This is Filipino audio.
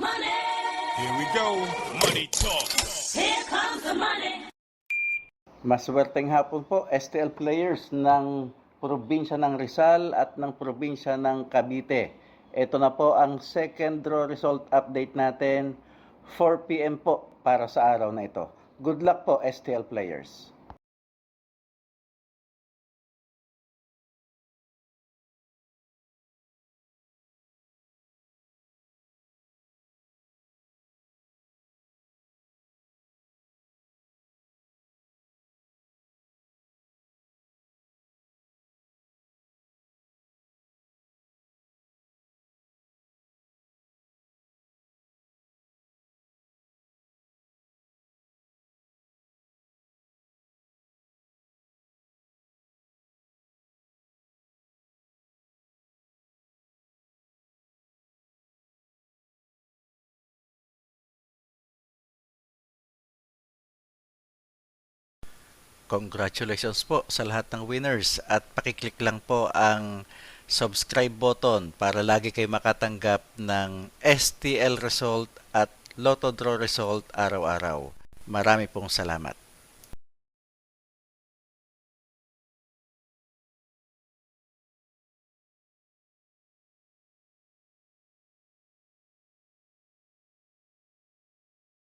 money. Here we go. Money talk. Here comes the money. Maswerteng hapon po, STL players ng probinsya ng Rizal at ng probinsya ng Cavite. Ito na po ang second draw result update natin, 4 PM po para sa araw na ito. Good luck po, STL players. Congratulations po sa lahat ng winners at pakiclick lang po ang subscribe button para lagi kayo makatanggap ng STL result at Lotto Draw result araw-araw. Marami pong salamat.